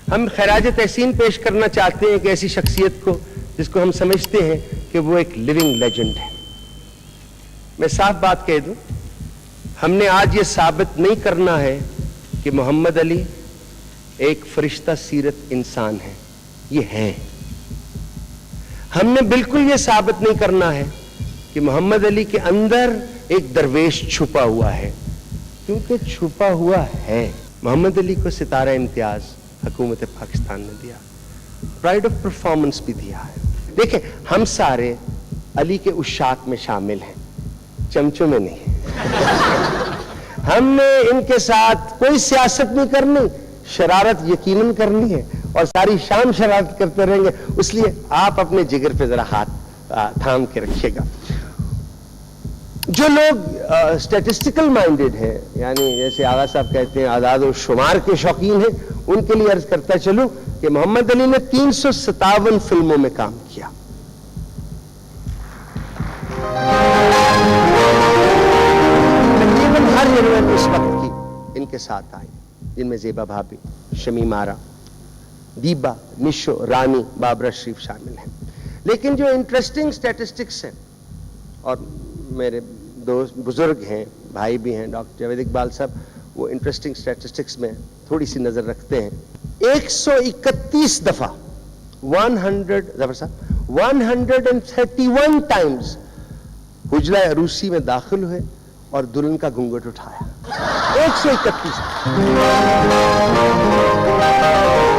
हम खैराज तहसीन पेश करना चाहते हैं एक ऐसी शख्सियत को जिसको हम समझते हैं कि वो एक लिविंग लेजेंड है। मैं साफ बात कह दूं, हमने आज ये साबित नहीं करना है कि मोहम्मद अली एक फरिश्ता सीरत इंसान है, ये है। हमने बिल्कुल ये साबित नहीं करना है कि मोहम्मद अली के अंदर एक दरवेश छुपा हुआ है, क्योंकि छुपा हुआ है। मोहम्मद अली को सितारा इम्तियाज हुकूमत पाकिस्तान ने दिया, प्राइड ऑफ परफॉर्मेंस भी दिया है। देखें, हम सारे अली के उशाक में शामिल हैं, चमचों में नहीं। हमने इनके साथ कोई सियासत नहीं करनी, शरारत यकीनन करनी है और सारी शाम शरारत करते रहेंगे। इसलिए आप अपने जिगर पे जरा हाथ थाम के रखिएगा। जो लोग स्टैटिस्टिकल माइंडेड हैं, यानी जैसे आगा साहब कहते हैं आदाद और शुमार के शौकीन हैं, उनके लिए अर्ज करता चलूं कि मोहम्मद अली ने 357 फिल्मों में काम किया। तकरीबन हर हीरोइन इस वक्त की इनके साथ आई, जिनमें ज़ेबा भाभी, शमीम आरा, दीबा, निशो, रानी, बाबरा शरीफ शामिल हैं। लेकिन जो इंटरेस्टिंग स्टैटिस्टिक्स हैं, और मेरे दोस्त बुजुर्ग हैं, भाई भी हैं, डॉक्टर जावेद इकबाल साहब, वो इंटरेस्टिंग स्टैटिस्टिक्स में थोड़ी सी नजर रखते हैं। 131 दफा 131 टाइम्स हुजरा अरूसी में दाखिल हुए और दुल्हन का घूंघट उठाया। 131।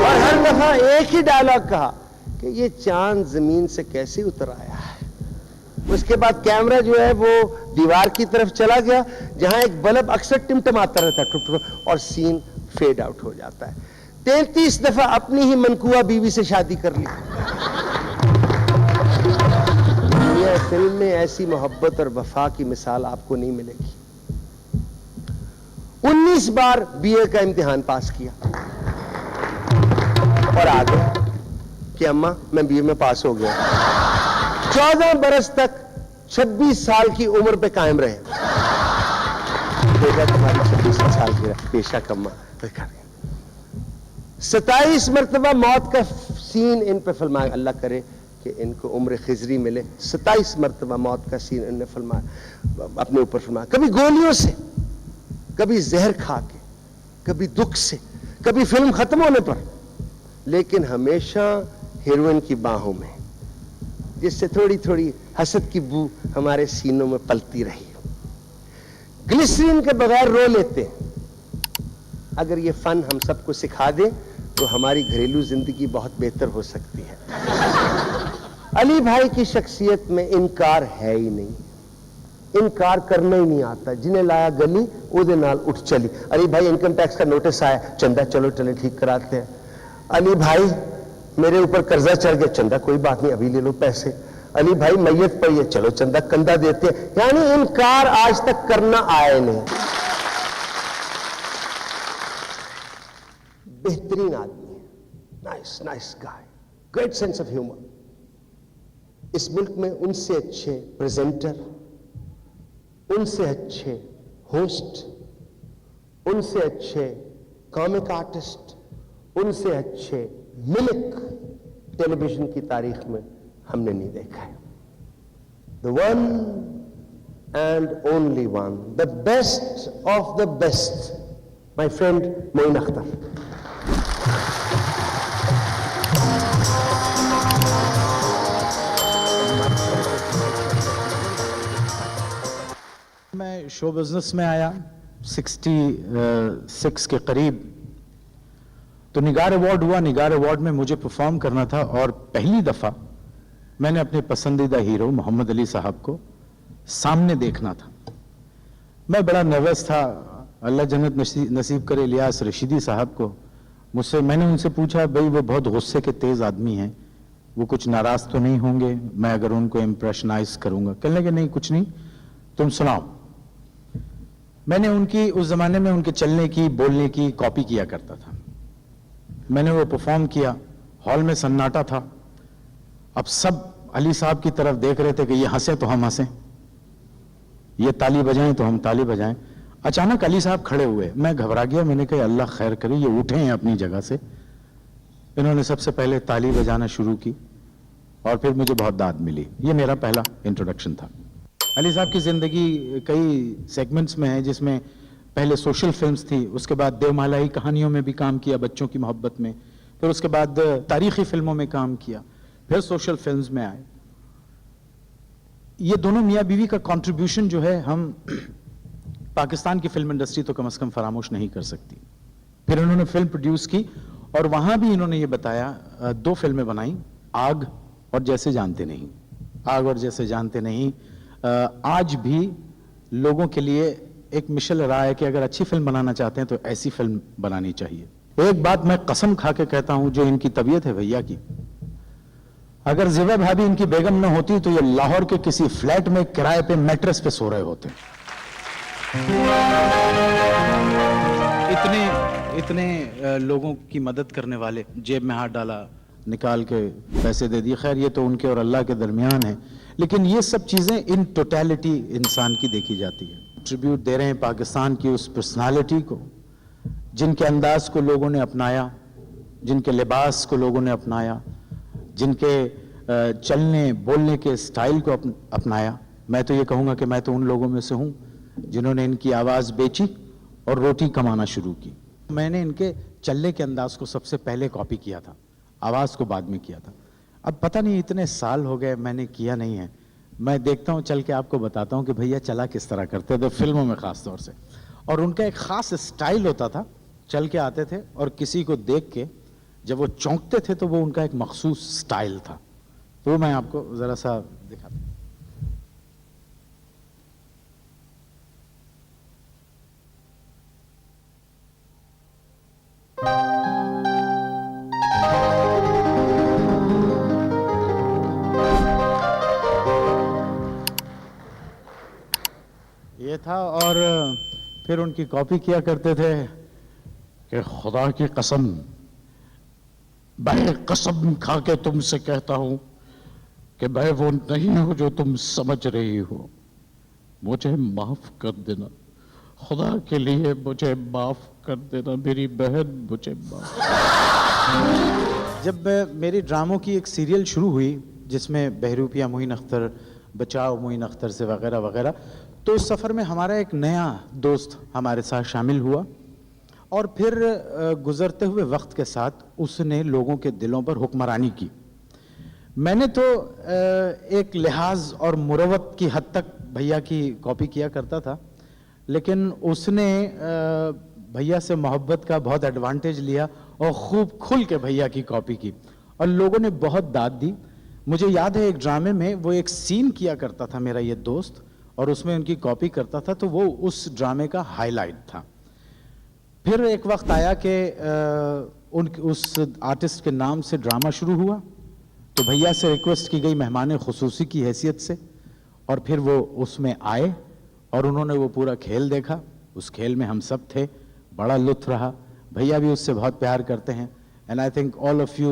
और हर दफा एक ही डायलॉग कहा कि ये चांद जमीन से कैसे उतर आया है। उसके बाद कैमरा जो है वो दीवार की तरफ चला गया, जहां एक बल्ब अक्सर टिमटमाता रहता है, और सीन फेड आउट हो जाता है। 33 दफा अपनी ही मनकुआ बीवी से शादी कर ली। दुनिया फिल्म में ऐसी मोहब्बत और वफा की मिसाल आपको नहीं मिलेगी। 19 बार बीए का इम्तिहान पास किया और आ गया कि अम्मा मैं बीए में पास हो गया। 14 बरस तक 26 साल की उम्र पे कायम रहे। बेटा तुम्हारी 26 साल की बेशक अम्मा। 27 मरतबा मौत का सीन इन पे फिल्माया, अल्लाह करे कि इनको उम्र खिजरी मिले। 27 मरतबा मौत का सीन इन्होंने फिल्माया, अपने ऊपर फिल्माया। कभी गोलियों से, कभी जहर खा के, कभी दुख से, कभी फिल्म खत्म होने पर, लेकिन हमेशा हीरोइन की बाहों में, जिससे थोड़ी थोड़ी हसद की बू हमारे सीनों में पलती रही। ग्लिसरीन के बगैर रो लेते हैं। अगर ये फन हम सबको सिखा दें तो हमारी घरेलू जिंदगी बहुत बेहतर हो सकती है। अली भाई की शख्सियत में इनकार है ही नहीं, इनकार करना ही नहीं आता। जिन्हें लाया गली उहदे नाल उठ चली। अली भाई इनकम टैक्स का नोटिस आया, चंदा चलो चले ठीक कराते हैं। अली भाई मेरे ऊपर कर्जा चढ़ गया, चंदा कोई बात नहीं अभी ले लो पैसे। अली भाई मैयत पड़ी है, चलो चंदा कंधा देते हैं। यानी इनकार आज तक करना आए नहीं। बेहतरीन आदमी है, nice nice guy, great sense of humour. इस मुल्क में उनसे अच्छे प्रेजेंटर, उनसे अच्छे होस्ट, उनसे अच्छे कॉमिक आर्टिस्ट, उनसे अच्छे मिमिक टेलीविजन की तारीख में हमने नहीं देखा है। The one and only one, the best of the best, my friend Moin Akhtar. मैं शो बिजनेस में आया 66 के करीब, तो निगार अवार्ड हुआ। निगार अवार्ड में मुझे परफॉर्म करना था और पहली दफा मैंने अपने पसंदीदा हीरो मोहम्मद अली साहब को सामने देखना था। मैं बड़ा नर्वस था। अल्लाह जन्नत नसीब करे इलियास रशीदी साहब को, मैंने उनसे पूछा, भाई वो बहुत गुस्से के तेज आदमी हैं, वो कुछ नाराज तो नहीं होंगे मैं अगर उनको इम्प्रेशनाइज करूंगा? कहने लगे नहीं कुछ नहीं, तुम सुनाओ। मैंने उनकी उस जमाने में उनके चलने की बोलने की कॉपी किया करता था। मैंने वो परफॉर्म किया, हॉल में सन्नाटा था। अब सब अली साहब की तरफ देख रहे थे कि ये हंसे तो हम हंसें, ये ताली बजाएं तो हम ताली बजाएं। अचानक अली साहब खड़े हुए, मैं घबरा गया। मैंने कहा अल्लाह खैर करे, ये उठे हैं अपनी जगह से, इन्होंने सबसे पहले ताली बजाना शुरू की और फिर मुझे बहुत दाद मिली। ये मेरा पहला इंट्रोडक्शन था। अली साहब की जिंदगी कई सेगमेंट्स में है, जिसमें पहले सोशल फिल्म्स थी, उसके बाद देवमालाई कहानियों में भी काम किया बच्चों की मोहब्बत में, फिर उसके बाद तारीखी फिल्मों में काम किया, फिर सोशल फिल्म्स में आए। ये दोनों मियाँ बीवी का कंट्रीब्यूशन जो है, हम पाकिस्तान की फिल्म इंडस्ट्री तो कम से कम फरामोश नहीं कर सकती। फिर इन्होंने फिल्म प्रोड्यूस की और वहां भी इन्होंने ये बताया, 2 फिल्में बनाई, आग और जैसे जानते नहीं। आग और जैसे जानते नहीं आज भी लोगों के लिए एक मिशल रहा है कि अगर अच्छी फिल्म बनाना चाहते हैं तो ऐसी फिल्म बनानी चाहिए। एक बात मैं कसम खा के कहता हूं, जो इनकी तबीयत है भैया की, अगर जिवा भाभी इनकी बेगम न होती तो ये लाहौर के किसी फ्लैट में किराए पे मैट्रेस पे सो रहे होते। इतने लोगों की मदद करने वाले, जेब में हाथ डाला, निकाल के पैसे दे दिए। खैर ये तो उनके और अल्लाह के दरमियान है, लेकिन ये सब चीजें इन टोटलिटी इंसान की देखी जाती है। ट्रिब्यूट दे रहे हैं पाकिस्तान की उस पर्सनालिटी को, जिनके अंदाज को लोगों ने अपनाया, जिनके लिबास को लोगों ने अपनाया, जिनके चलने बोलने के स्टाइल को अपनाया। मैं तो ये कहूंगा कि मैं तो उन लोगों में से हूं जिन्होंने इनकी आवाज बेची और रोटी कमाना शुरू की। मैंने इनके चलने के अंदाज को सबसे पहले कॉपी किया था, आवाज को बाद में किया था। अब पता नहीं इतने साल हो गए मैंने किया नहीं है। मैं देखता हूं, चल के आपको बताता हूं कि भैया चला किस तरह करते थे फिल्मों में खास तौर से। और उनका एक खास स्टाइल होता था, चल के आते थे और किसी को देख के जब वो चौंकते थे तो वो उनका एक मखसूस स्टाइल था। वो मैं आपको जरा सा दिखाता हूं। ये था। और फिर उनकी कॉपी किया करते थे कि खुदा की कसम, मैं कसम खा के तुमसे कहता हूं कि मैं वो नहीं हूं जो तुम समझ रही हो। मुझे माफ कर देना, खुदा के लिए मुझे माफ कर देना, मेरी बहन मुझे माफ। जब मेरी ड्रामों की एक सीरियल शुरू हुई जिसमें बहरूपिया मोइन अख्तर, बचाओ मोइन अख्तर से वगैरह वगैरह, तो उस सफ़र में हमारा एक नया दोस्त हमारे साथ शामिल हुआ और फिर गुजरते हुए वक्त के साथ उसने लोगों के दिलों पर हुक्मरानी की। मैंने तो एक लिहाज और मुरवत की हद तक भैया की कॉपी किया करता था, लेकिन उसने भैया से मोहब्बत का बहुत एडवांटेज लिया और खूब खुल के भैया की कॉपी की और लोगों ने बहुत दाद दी। मुझे याद है एक ड्रामे में वो एक सीन किया करता था मेरा ये दोस्त, और उसमें उनकी कॉपी करता था, तो वो उस ड्रामे का हाईलाइट था। फिर एक वक्त आया कि उस आर्टिस्ट के नाम से ड्रामा शुरू हुआ, तो भैया से रिक्वेस्ट की गई मेहमान खुसूसी की हैसियत से, और फिर वो उसमें आए और उन्होंने वो पूरा खेल देखा। उस खेल में हम सब थे, बड़ा लुत्फ रहा। भैया भी उससे बहुत प्यार करते हैं, and I think all of you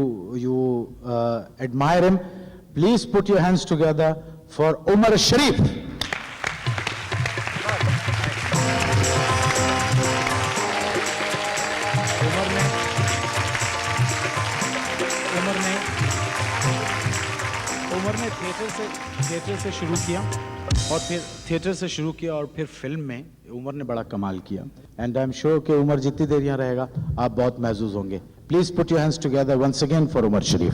admire him. Please put your hands together for Umar Sharif. Umar ने थिएटर से शुरू किया और फिर फिर फिल्म में उमर ने बड़ा कमाल किया, एंड आई एम श्योर कि उमर जितनी देर यहाँ रहेगा आप बहुत महसूस होंगे। Please put your hands together once again for Umar Sharif.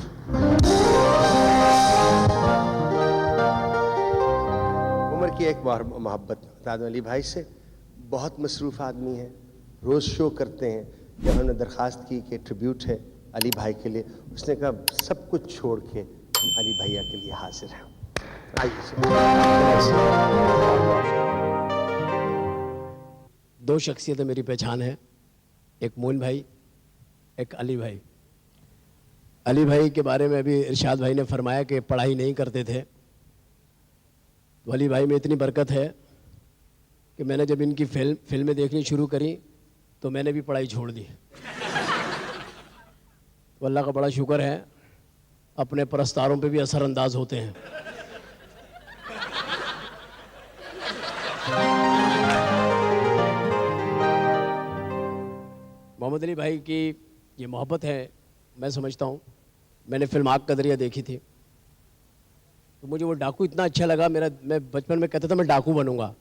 Umar की एक मोहब्बत बता दूं अली भाई से, बहुत मसरूफ आदमी है, रोज शो करते हैं। जब हमने दरख्वास्त की कि ट्रिब्यूट है अली भाई के लिए, उसने कहा सब कुछ छोड़ के हम अली भैया के लिए हाजिर हैं। दो शख्सियतें मेरी पहचान है, एक मोइन भाई, एक अली भाई। अली भाई के बारे में अभी इरशाद भाई ने फरमाया कि पढ़ाई नहीं करते थे, तो अली भाई में इतनी बरकत है कि मैंने जब इनकी फिल्में देखनी शुरू करी तो मैंने भी पढ़ाई छोड़ दी। तो अल्लाह का बड़ा शुक्र है, अपने परस्तारों पे भी असरअंदाज होते हैं। मोहम्मद अली भाई की ये मोहब्बत है मैं समझता हूँ। मैंने फिल्म आग कदरिया देखी थी, तो मुझे वो डाकू इतना अच्छा लगा। मैं बचपन में कहता था मैं डाकू बनूंगा।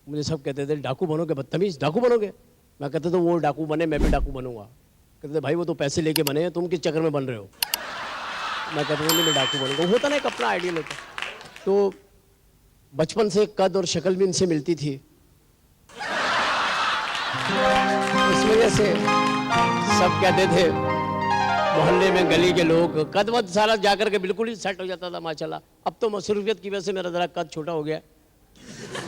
मुझे सब कहते थे डाकू बनोगे, बदतमीज डाकू बनोगे। मैं कहता था वो डाकू बने, मैं भी डाकू बनूंगा। कहते थे भाई वो तो पैसे लेके बने हैं, तुम किस चक्कर में बन रहे हो। मैं कहता था नहीं मैं डाकू बनूंगा। होता ना एक अपना आइडियल होता। तो बचपन से कद और शक्ल भी इनसे मिलती थी, इस वजह से सब कहते थे मोहल्ले में, गली के लोग, कद वद सारा जाकर के बिल्कुल ही सेट हो जाता था माशाल्लाह। अब तो मसरूफियत की वजह से मेरा ज़रा कद छोटा हो गया,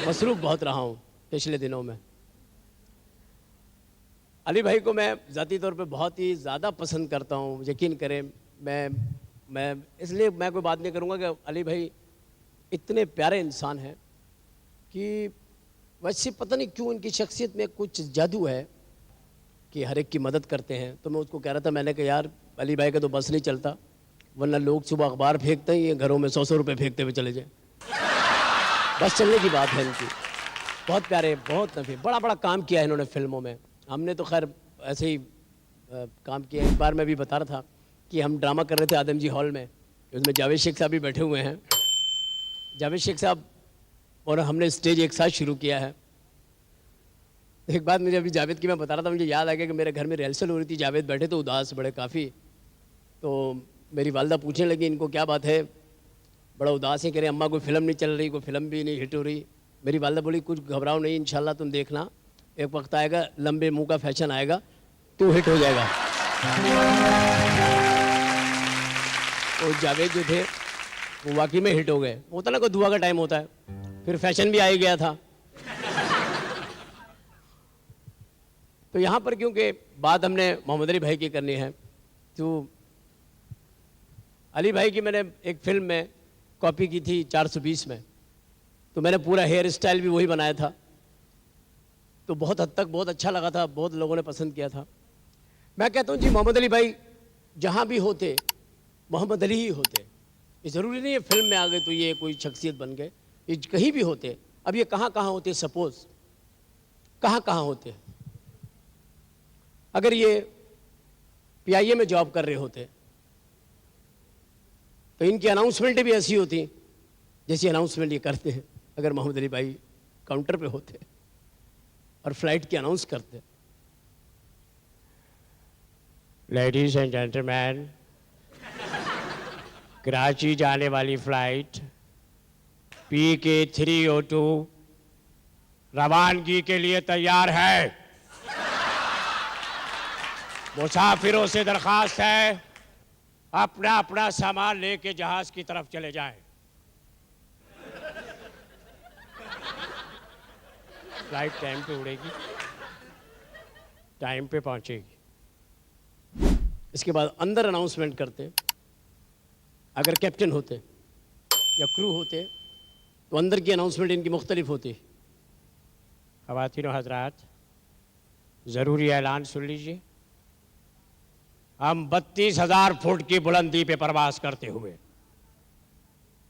मसरूफ बहुत रहा हूँ पिछले दिनों में। अली भाई को मैं ज़ाती तौर पे बहुत ही ज़्यादा पसंद करता हूँ, यकीन करें। मैं इसलिए मैं कोई बात नहीं करूँगा कि अली भाई इतने प्यारे इंसान हैं कि वैसे पता नहीं क्यों इनकी शख्सियत में कुछ जादू है कि हर एक की मदद करते हैं। तो मैं उसको कह रहा था, मैंने कहा यार अली भाई का तो बस नहीं चलता, वरना लोग सुबह अखबार फेंकते हैं, ये घरों में 100-100 रुपये फेंकते हुए चले जाए। बस चलने की बात है इनकी। बहुत प्यारे, बहुत नफी, बड़ा बड़ा काम किया है इन्होंने फिल्मों में। हमने तो खैर ऐसे ही काम किया। एक बार मैं भी बता रहा था कि हम ड्रामा कर रहे थे आदम जी हॉल में, उसमें जावेद शेख साहब भी बैठे हुए हैं। जावेद शेख साहब और हमने स्टेज एक साथ शुरू किया है। एक बात मुझे अभी जावेद की मैं बता रहा था, मुझे याद आ गया कि मेरे घर में रिहर्सल हो रही थी, जावेद बैठे तो उदास बड़े काफ़ी। तो मेरी वालदा पूछने लगी इनको क्या बात है, बड़ा उदास है। कह रहे अम्मा कोई फ़िल्म नहीं चल रही, कोई फ़िल्म भी नहीं हिट हो रही। मेरी वालदा बोली कुछ घबराओ नहीं, इंशाल्लाह तुम देखना, एक वक्त आएगा, लंबे मुंह का फैशन आएगा, तो हिट हो जाएगा। तो जावेद जो थे वो वाकई में हिट हो गए। होता ना कोई दुआ का टाइम होता है, फिर फैशन भी आ ही गया था। तो यहाँ पर क्योंकि बात हमने मोहम्मद अली भाई की करनी है, तो अली भाई की मैंने एक फिल्म में कॉपी की थी 420 में, तो मैंने पूरा हेयर स्टाइल भी वही बनाया था। तो बहुत हद तक बहुत अच्छा लगा था, बहुत लोगों ने पसंद किया था। मैं कहता हूँ जी मोहम्मद अली भाई जहाँ भी होते मोहम्मद अली ही होते। ये ज़रूरी नहीं है फिल्म में आ गए तो ये कोई शख्सियत बन गए, ये कहीं भी होते। अब ये कहाँ कहाँ होते, सपोज कहाँ कहाँ होते। अगर ये PIA में जॉब कर रहे होते तो इनकी अनाउंसमेंटें भी ऐसी होती जैसी अनाउंसमेंट ये करते हैं। अगर मोहम्मद अली भाई काउंटर पे होते और फ्लाइट की अनाउंस करते, लेडीज एंड जेंटलमैन, कराची जाने वाली फ्लाइट PK 302 रवानगी के लिए तैयार है। मुसाफिरों से दरखास्त है अपना अपना सामान लेके जहाज की तरफ चले जाएं। फ्लाइट टाइम पे उड़ेगी, टाइम पे पहुंचेगी। इसके बाद अंदर अनाउंसमेंट करते, अगर कैप्टन होते या क्रू होते तो अंदर की अनाउंसमेंट इनकी मुख्तलिफ होती। ख़वातीन और हज़रात, ज़रूरी ऐलान सुन लीजिए। हम 32,000 फुट की बुलंदी पे परवास करते हुए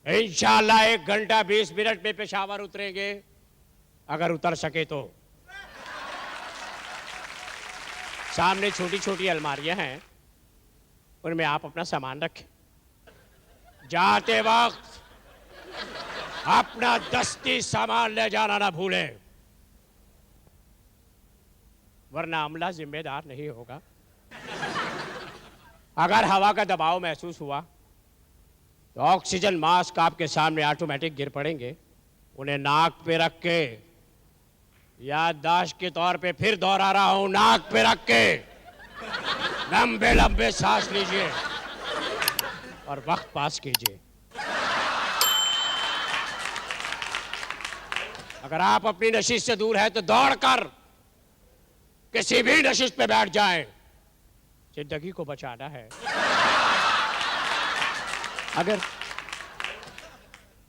इंशाअल्लाह 1 घंटा 20 मिनट में पेशावर उतरेंगे, अगर उतर सके तो। सामने छोटी छोटी अलमारियां हैं, उनमें आप अपना सामान रखें। जाते वक्त अपना दस्ती सामान ले जाना ना भूलें, वरना अमला जिम्मेदार नहीं होगा। अगर हवा का दबाव महसूस हुआ तो ऑक्सीजन मास्क आपके सामने ऑटोमेटिक गिर पड़ेंगे। उन्हें नाक पे रख के, याददाश्त के तौर पे फिर दोहरा रहा हूं, नाक पे रख के लंबे लंबे सांस लीजिए और वक्त पास कीजिए। अगर आप अपनी नशिश से दूर है तो दौड़कर किसी भी नशिश पे बैठ जाएं, जिंदगी को बचाना है। अगर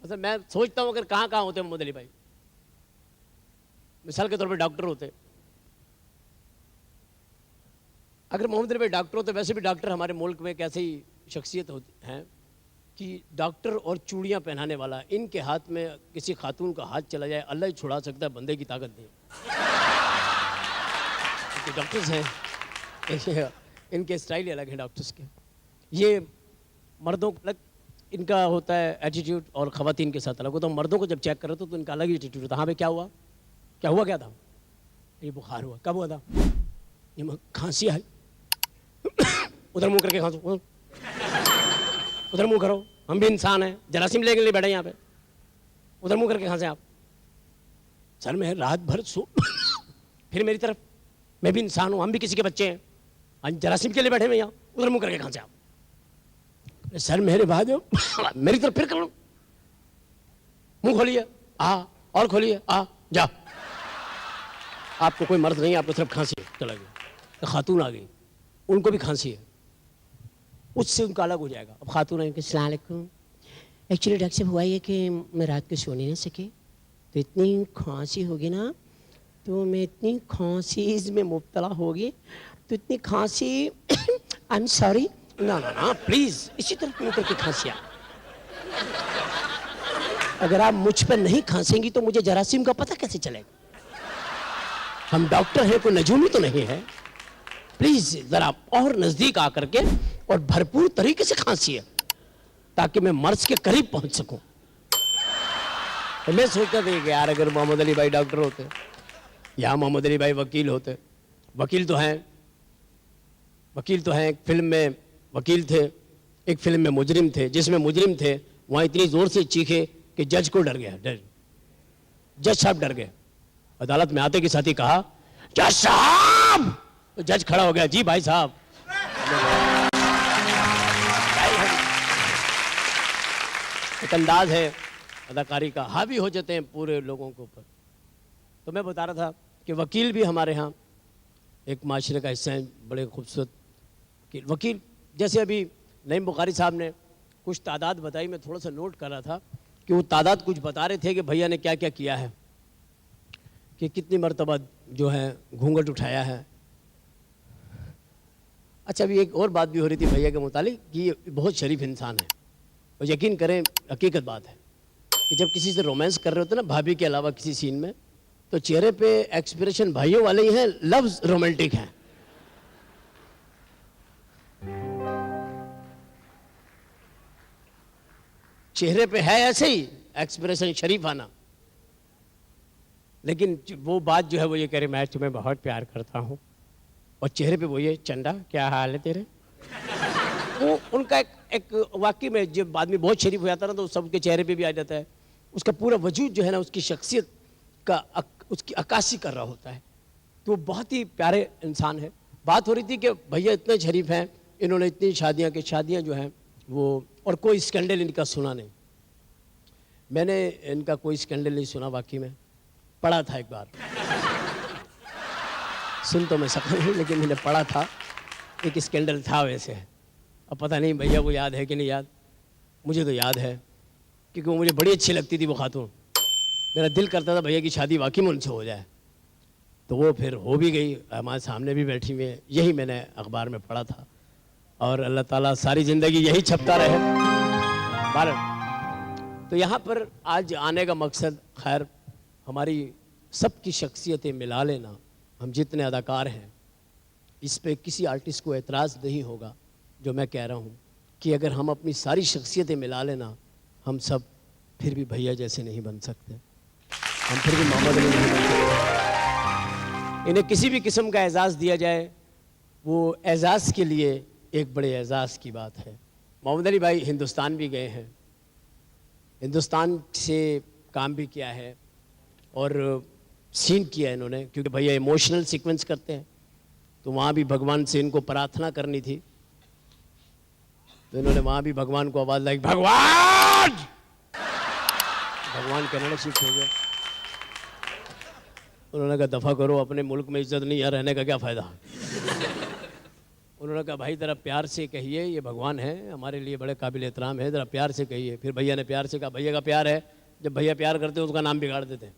मतलब मैं सोचता हूं अगर कहां कहां होते मोहम्मद अली भाई, मिसाल के तौर पे डॉक्टर होते। अगर मोहम्मद अली भाई डॉक्टर होते, वैसे भी डॉक्टर हमारे मुल्क में एक ऐसी शख्सियत होती हैं कि डॉक्टर और चूड़ियां पहनाने वाला, इनके हाथ में किसी खातून का हाथ चला जाए, अल्लाह ही छुड़ा सकता है, बंदे की ताकत नहीं। डॉक्टर्स हैं, इनके स्टाइल ही अलग है डॉक्टर्स के। ये मर्दों का अलग इनका होता है एटीट्यूड और ख़वातीन के साथ अलग होता है। मर्दों को जब चेक करो तो इनका अलग ही एटीट्यूड होता है। हाँ भाई क्या हुआ, क्या हुआ, क्या था? ये बुखार हुआ। कब हुआ था? ये खांसी आई। उधर मुंह करके खांसो, उधर मुंह करो, हम भी इंसान हैं, जरासीम लेने के लिए बैठे यहाँ पे, उधर मुंह करके खांसे आप। सर मैं रात भर सो फिर मेरी तरफ, मैं भी इंसान हूँ, हम भी किसी के बच्चे हैं, आज जरासीम के लिए बैठे हुए यहाँ, उधर मुंह करके खांसे आप। सर मेरे बाद मेरी तरफ फिर करो, मुंह खोलिए, और खोलिए, जा। आपको कोई मर्द नहीं, आपको सिर्फ खांसी है। चला गया तो खातून आ गई, उनको भी खांसी है, उससे उनका अलग हो जाएगा। अब खातून है, अस्सलाम वालेकुम, एक्चुअली डॉक्टर साहब हुआ ये कि मैं रात को सो नहीं सके, तो इतनी खांसी होगी ना, तो मैं इतनी खांसी में मुब्तला होगी, तो इतनी खांसी आई एम सॉरी, ना प्लीज इसी तरह मुंह करके खांसी आ। अगर आप मुझ पर नहीं खांसेंगी तो मुझे जरासीम का पता कैसे चलेगा? हम डॉक्टर हैं, कोई नजूमी तो नहीं है। प्लीज जरा और नजदीक आकर के और भरपूर तरीके से खांसी है, ताकि मैं मर्ज के करीब पहुंच सकूं। तो मैं सोचता था कि यार अगर मोहम्मद अली भाई डॉक्टर होते या मोहम्मद अली भाई वकील होते, वकील तो हैं, एक फिल्म में वकील थे, एक फिल्म में मुजरिम थे। जिसमें मुजरिम थे वहां इतनी जोर से चीखे कि जज को डर गया, जज साहब डर गए। अदालत में आते के साथ ही कहा जज साहब, तो जज खड़ा हो गया, जी भाई साहब। एक अंदाज है अदाकारी का, हावी हो जाते हैं पूरे लोगों के ऊपर। तो मैं बता रहा था कि वकील भी हमारे यहाँ एक माशरे का हिस्सा है, बड़े खूबसूरत वकील। जैसे अभी नईम बुखारी साहब ने कुछ तादाद बताई, मैं थोड़ा सा नोट कर रहा था कि वो तादाद कुछ बता रहे थे कि भैया ने क्या क्या किया है, कि कितनी मरतबा जो है घूंघट उठाया है। अच्छा, अभी एक और बात भी हो रही थी भैया के मुतालिक कि ये बहुत शरीफ इंसान है, और यकीन करें हकीकत बात है कि जब किसी से रोमांस कर रहे होते ना भाभी के अलावा किसी सीन में, तो चेहरे पे एक्सप्रेशन भाइयों वाले ही हैं, लफ्ज रोमांटिक हैं। चेहरे पे है ऐसे ही एक्सप्रेशन शरीफाना, लेकिन वो बात जो है वो ये कह रहे मैं तुम्हें बहुत प्यार करता हूँ, और चेहरे पे वो ये चंदा क्या हाल है तेरे। वो उनका एक वाकई में जब आदमी बहुत शरीफ हो जाता है ना, तो सबके चेहरे पे भी आ जाता है, उसका पूरा वजूद जो है ना उसकी शख्सियत का उसकी अक्कासी कर रहा होता है। तो वो बहुत ही प्यारे इंसान है। बात हो रही थी कि भैया इतने शरीफ हैं, इन्होंने इतनी शादियाँ जो हैं वो, और कोई स्कैंडल इनका सुना नहीं। मैंने इनका कोई स्कैंडल नहीं सुना, वाकई में पढ़ा था एक बार, सुन तो मैं सका नहीं, लेकिन मैंने पढ़ा था एक स्कैंडल था वैसे। अब पता नहीं भैया को याद है कि नहीं याद, मुझे तो याद है क्योंकि वो मुझे बड़ी अच्छी लगती थी वो खातून। मेरा दिल करता था भैया की शादी वाकई में उनसे हो जाए, तो वो फिर हो भी गई, हमारे सामने भी बैठी हुई है। यही मैंने अखबार में पढ़ा था, और अल्लाह ताला सारी ज़िंदगी यही छपता रहे भारत। तो यहाँ पर आज आने का मकसद खैर हमारी सबकी शख्सियतें मिला लेना। हम जितने अदाकार हैं इस पे किसी आर्टिस्ट को एतराज़ नहीं होगा जो मैं कह रहा हूँ कि अगर हम अपनी सारी शख्सियतें मिला लेना, हम सब फिर भी भैया जैसे नहीं बन सकते, हम फिर भी मोहम्मद अली नहीं बन सकते। इन्हें किसी भी किस्म का एजाज़ दिया जाए वो एजाज़ के लिए एक बड़े एजाज़ की बात है। मोहम्मद अली भाई हिंदुस्तान भी गए हैं, हिंदुस्तान से काम भी किया है और सीन किया है इन्होंने, क्योंकि भैया इमोशनल सीक्वेंस करते हैं, तो वहाँ भी भगवान से इनको प्रार्थना करनी थी, तो इन्होंने वहाँ भी भगवान को आवाज़ लाई, भगवान। भगवान कनाडा शिफ्ट हो गया। उन्होंने कहा दफ़ा करो, अपने मुल्क में इज्जत नहीं है, रहने का क्या फ़ायदा। उन्होंने कहा भाई ज़रा प्यार से कहिए, ये भगवान है, हमारे लिए बड़े काबिल एहतराम है, ज़रा प्यार से कहिए। फिर भैया ने प्यार से कहा, भैया का प्यार है, जब भैया प्यार करते हैं उसका नाम बिगाड़ देते हैं।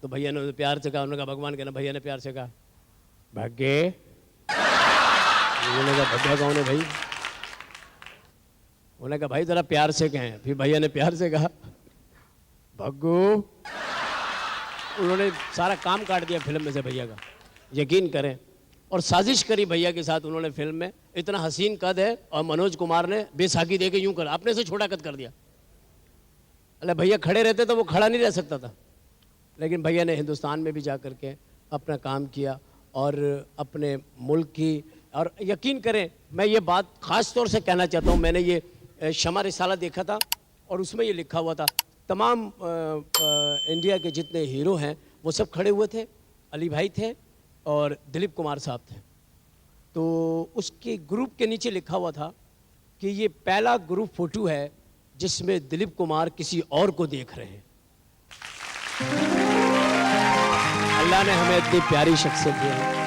तो भैया ने प्यार से कहा, उन्होंने कहा भगवान कहना, भैया ने प्यार से कहा भाग्य। उन्होंने कहा भग्गा कौन है भाई? उन्होंने कहा भाई ज़रा प्यार से कहें। फिर भैया ने प्यार से कहा भग्गू। उन्होंने सारा काम काट दिया फिल्म में से भैया का, यकीन करें। और साजिश करी भैया के साथ उन्होंने फिल्म में। इतना हसीन कद है और मनोज कुमार ने बेसाखी दे के यूं कर अपने से छोटा कद कर दिया। अरे भैया खड़े रहते तो वो खड़ा नहीं रह सकता था, लेकिन भैया ने हिंदुस्तान में भी जा कर के अपना काम किया और अपने मुल्क की। और यकीन करें, मैं ये बात ख़ास तौर से कहना चाहता हूँ, मैंने ये शमा रिसाला देखा था और उसमें ये लिखा हुआ था, तमाम इंडिया के जितने हीरो हैं वो सब खड़े हुए थे, अली भाई थे और दिलीप कुमार साहब थे। तो उसके ग्रुप के नीचे लिखा हुआ था कि ये पहला ग्रुप फोटो है जिसमें दिलीप कुमार किसी और को देख रहे हैं। अल्लाह ने हमें इतनी प्यारी शख्सियत दी है।